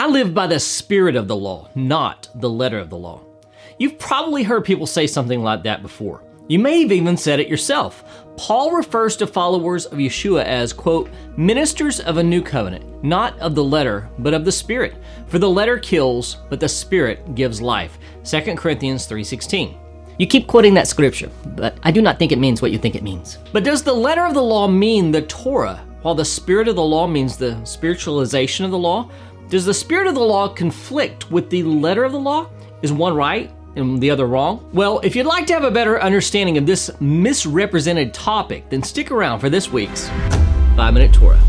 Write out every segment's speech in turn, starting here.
I live by the spirit of the law, not the letter of the law. You've probably heard people say something like that before. You may have even said it yourself. Paul refers to followers of Yeshua as, quote, ministers of a new covenant, not of the letter, but of the spirit. For the letter kills, but the spirit gives life. 2 Corinthians 3:16. You keep quoting that scripture, but I do not think it means what you think it means. But does the letter of the law mean the Torah, while the spirit of the law means the spiritualization of the law? Does the spirit of the law conflict with the letter of the law? Is one right and the other wrong? Well, if you'd like to have a better understanding of this misrepresented topic, then stick around for this week's 5-Minute Torah.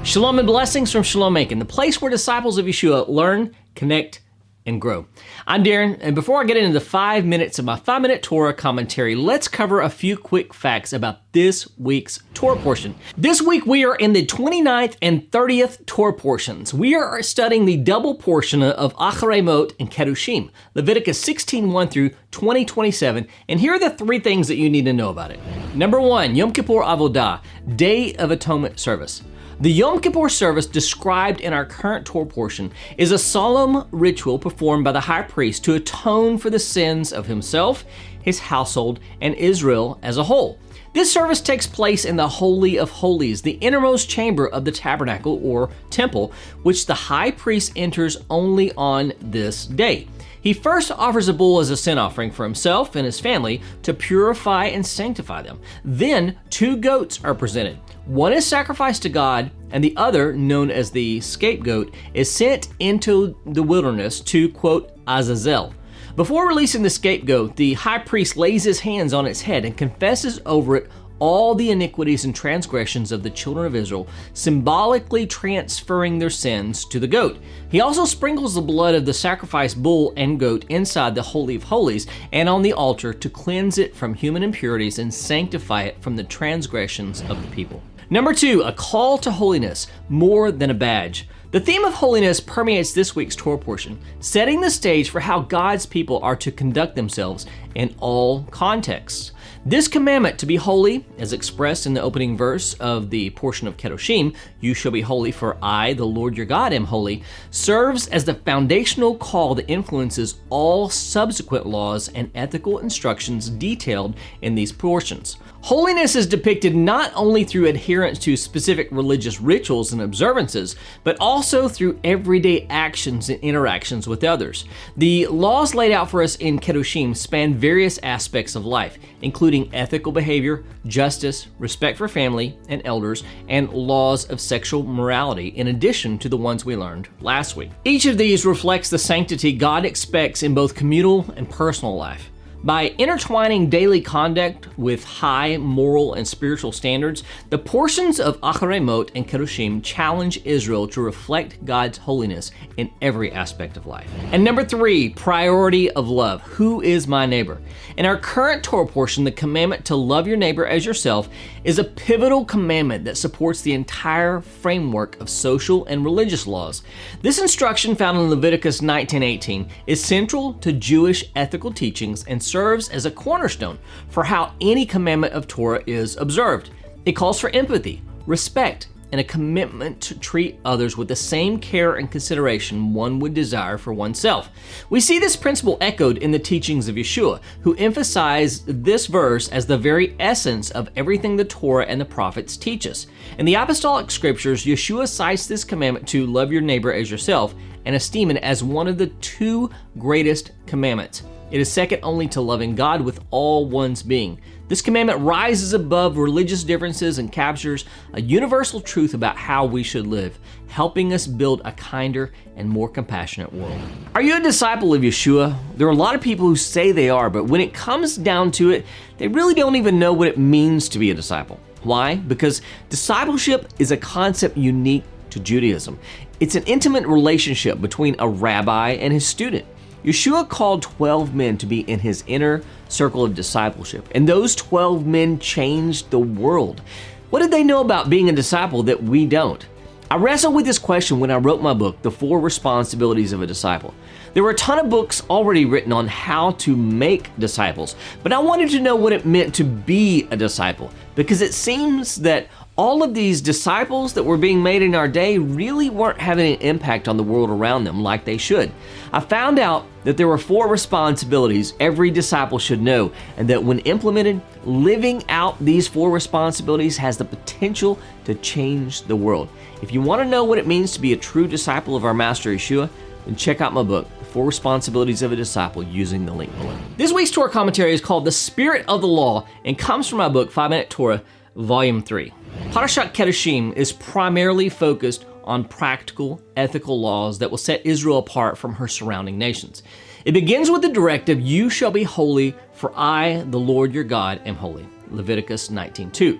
Shalom and blessings from Shalom Aiken, the place where disciples of Yeshua learn, connect, and grow. I'm Darren, and before I get into the 5 minutes of my 5-minute Torah commentary, let's cover a few quick facts about this week's Torah portion. This week we are in the 29th and 30th Torah portions. We are studying the double portion of Acharei Mot-Kedoshim, Leviticus 16:1 through 20:27, and here are the 3 things that you need to know about it. Number 1, Yom Kippur Avodah, Day of Atonement service. The Yom Kippur service described in our current Torah portion is a solemn ritual performed by the high priest to atone for the sins of himself, his household, and Israel as a whole. This service takes place in the Holy of Holies, the innermost chamber of the tabernacle or temple, which the high priest enters only on this day. He first offers a bull as a sin offering for himself and his family to purify and sanctify them. Then 2 goats are presented. One is sacrificed to God, and the other, known as the scapegoat, is sent into the wilderness to, quote, Azazel. Before releasing the scapegoat, the high priest lays his hands on its head and confesses over it all the iniquities and transgressions of the children of Israel, symbolically transferring their sins to the goat. He also sprinkles the blood of the sacrificed bull and goat inside the Holy of Holies and on the altar to cleanse it from human impurities and sanctify it from the transgressions of the people. Number 2, a call to holiness, more than a badge. The theme of holiness permeates this week's Torah portion, setting the stage for how God's people are to conduct themselves in all contexts. This commandment to be holy, as expressed in the opening verse of the portion of Kedoshim, "You shall be holy, for I, the Lord your God, am holy," serves as the foundational call that influences all subsequent laws and ethical instructions detailed in these portions. Holiness is depicted not only through adherence to specific religious rituals and observances, but also through everyday actions and interactions with others. The laws laid out for us in Kedoshim span various aspects of life, including ethical behavior, justice, respect for family and elders, and laws of sexual morality, in addition to the ones we learned last week. Each of these reflects the sanctity God expects in both communal and personal life. By intertwining daily conduct with high moral and spiritual standards, the portions of Acharei Mot and Kedoshim challenge Israel to reflect God's holiness in every aspect of life. And number 3, priority of love. Who is my neighbor? In our current Torah portion, the commandment to love your neighbor as yourself is a pivotal commandment that supports the entire framework of social and religious laws. This instruction, found in Leviticus 19:18, is central to Jewish ethical teachings and serves as a cornerstone for how any commandment of Torah is observed. It calls for empathy, respect, and a commitment to treat others with the same care and consideration one would desire for oneself. We see this principle echoed in the teachings of Yeshua, who emphasized this verse as the very essence of everything the Torah and the prophets teach us. In the apostolic scriptures, Yeshua cites this commandment to love your neighbor as yourself and esteem it as one of the 2 greatest commandments. It is second only to loving God with all one's being. This commandment rises above religious differences and captures a universal truth about how we should live, helping us build a kinder and more compassionate world. Are you a disciple of Yeshua? There are a lot of people who say they are, but when it comes down to it, they really don't even know what it means to be a disciple. Why? Because discipleship is a concept unique to Judaism. It's an intimate relationship between a rabbi and his student. Yeshua called 12 men to be in his inner circle of discipleship, and those 12 men changed the world. What did they know about being a disciple that we don't? I wrestled with this question when I wrote my book, The 4 Responsibilities of a Disciple. There were a ton of books already written on how to make disciples, but I wanted to know what it meant to be a disciple, because it seems that all of these disciples that were being made in our day really weren't having an impact on the world around them like they should. I found out that there were 4 responsibilities every disciple should know, and that when implemented, living out these 4 responsibilities has the potential to change the world. If you want to know what it means to be a true disciple of our Master Yeshua, then check out my book, 4 Responsibilities of a Disciple, using the link below. This week's Torah commentary is called The Spirit of the Law and comes from my book, 5-Minute Torah, Volume 3. Parashat Kedoshim is primarily focused on practical, ethical laws that will set Israel apart from her surrounding nations. It begins with the directive, "You shall be holy, for I, the Lord your God, am holy." Leviticus 19:2.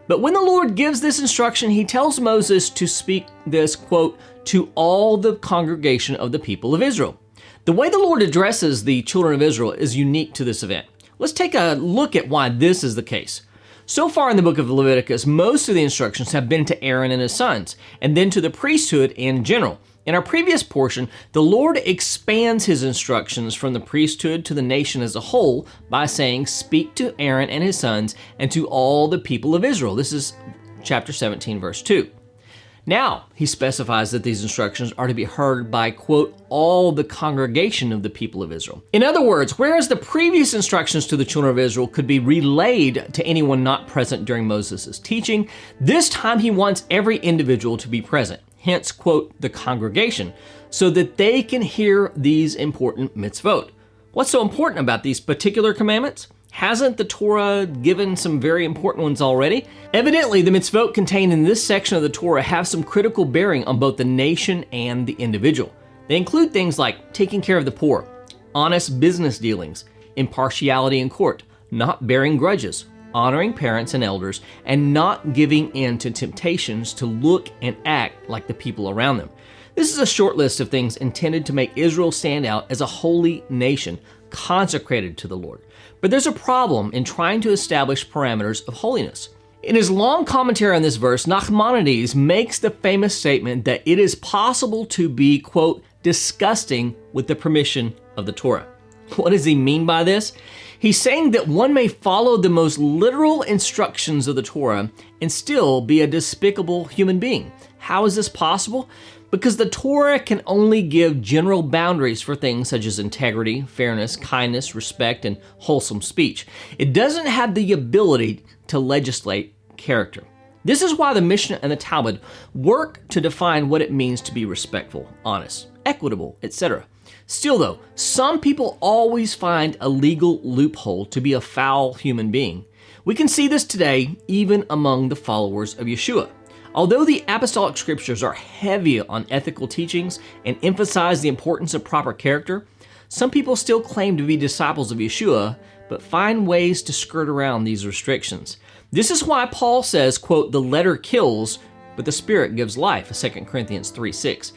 But when the Lord gives this instruction, he tells Moses to speak this, quote, "to all the congregation of the people of Israel." The way the Lord addresses the children of Israel is unique to this event. Let's take a look at why this is the case. So far in the book of Leviticus, most of the instructions have been to Aaron and his sons, and then to the priesthood in general. In our previous portion, the Lord expands his instructions from the priesthood to the nation as a whole by saying, "Speak to Aaron and his sons and to all the people of Israel." This is chapter 17, verse 2. Now, he specifies that these instructions are to be heard by, quote, "all the congregation of the people of Israel." In other words, whereas the previous instructions to the children of Israel could be relayed to anyone not present during Moses' teaching, this time he wants every individual to be present. Hence, quote, "the congregation," so that they can hear these important mitzvot. What's so important about these particular commandments? Hasn't the Torah given some very important ones already? Evidently, the mitzvot contained in this section of the Torah have some critical bearing on both the nation and the individual. They include things like taking care of the poor, honest business dealings, impartiality in court, not bearing grudges, honoring parents and elders, and not giving in to temptations to look and act like the people around them. This is a short list of things intended to make Israel stand out as a holy nation, consecrated to the Lord. But there's a problem in trying to establish parameters of holiness. In his long commentary on this verse, Nachmanides makes the famous statement that it is possible to be, quote, "disgusting with the permission of the Torah." What does he mean by this? He's saying that one may follow the most literal instructions of the Torah and still be a despicable human being. How is this possible? Because the Torah can only give general boundaries for things such as integrity, fairness, kindness, respect, and wholesome speech. It doesn't have the ability to legislate character. This is why the Mishnah and the Talmud work to define what it means to be respectful, honest, equitable, etc. Still though, some people always find a legal loophole to be a foul human being. We can see this today even among the followers of Yeshua. Although the apostolic scriptures are heavy on ethical teachings and emphasize the importance of proper character, some people still claim to be disciples of Yeshua, but find ways to skirt around these restrictions. This is why Paul says, quote, "the letter kills, but the Spirit gives life," 2 Corinthians 3:6.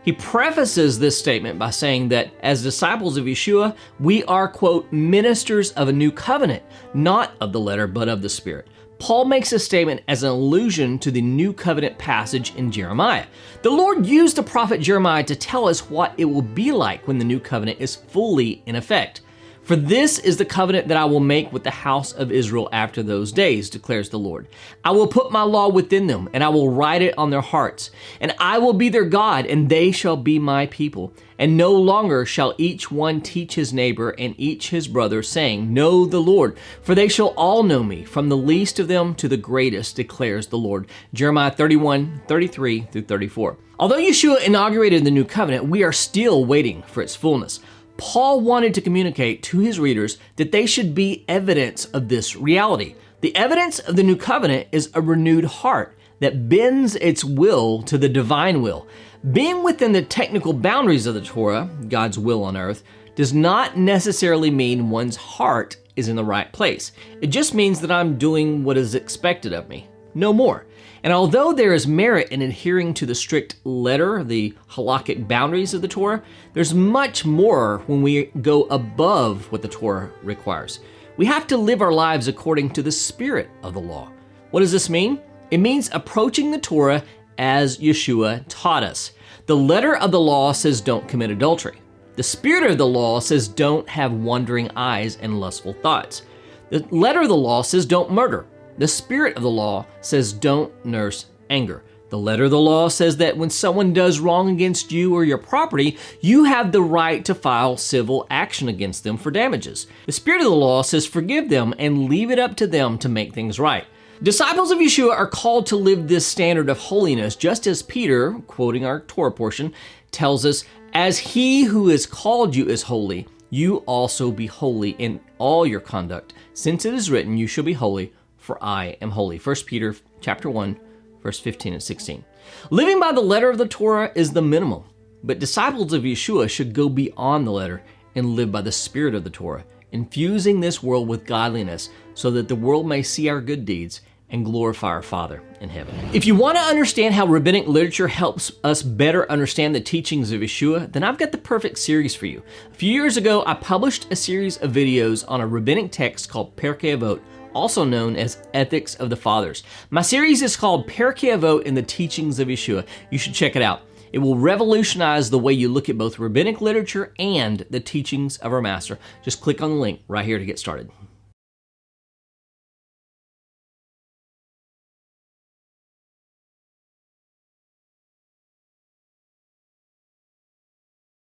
He prefaces this statement by saying that as disciples of Yeshua, we are, quote, "ministers of a new covenant, not of the letter, but of the Spirit." Paul makes this statement as an allusion to the New Covenant passage in Jeremiah. The Lord used the prophet Jeremiah to tell us what it will be like when the New Covenant is fully in effect. "For this is the covenant that I will make with the house of Israel after those days, declares the Lord. I will put my law within them, and I will write it on their hearts. And I will be their God, and they shall be my people. And no longer shall each one teach his neighbor and each his brother, saying, 'Know the Lord,' for they shall all know me, from the least of them to the greatest, declares the Lord." Jeremiah 31:33-34. Although Yeshua inaugurated the New Covenant, we are still waiting for its fullness. Paul wanted to communicate to his readers that they should be evidence of this reality. The evidence of the New Covenant is a renewed heart that bends its will to the divine will. Being within the technical boundaries of the Torah, God's will on earth, does not necessarily mean one's heart is in the right place. It just means that I'm doing what is expected of me. No more. And although there is merit in adhering to the strict letter, the halakhic boundaries of the Torah, there's much more when we go above what the Torah requires. We have to live our lives according to the spirit of the law. What does this mean? It means approaching the Torah as Yeshua taught us. The letter of the law says don't commit adultery. The spirit of the law says don't have wandering eyes and lustful thoughts. The letter of the law says don't murder. The spirit of the law says don't nurse anger. The letter of the law says that when someone does wrong against you or your property, you have the right to file civil action against them for damages. The spirit of the law says forgive them and leave it up to them to make things right. Disciples of Yeshua are called to live this standard of holiness, just as Peter, quoting our Torah portion, tells us, as he who has called you is holy, you also be holy in all your conduct, since it is written, you shall be holy, for I am holy. 1 Peter chapter 1, verse 15 and 16. Living by the letter of the Torah is the minimum, but disciples of Yeshua should go beyond the letter and live by the spirit of the Torah, infusing this world with godliness so that the world may see our good deeds and glorify our Father in heaven. If you want to understand how rabbinic literature helps us better understand the teachings of Yeshua, then I've got the perfect series for you. A few years ago, I published a series of videos on a rabbinic text called Pirkei Avot, also known as Ethics of the Fathers. My series is called Pirkei Avot in the Teachings of Yeshua. You should check it out. It will revolutionize the way you look at both rabbinic literature and the teachings of our Master. Just click on the link right here to get started.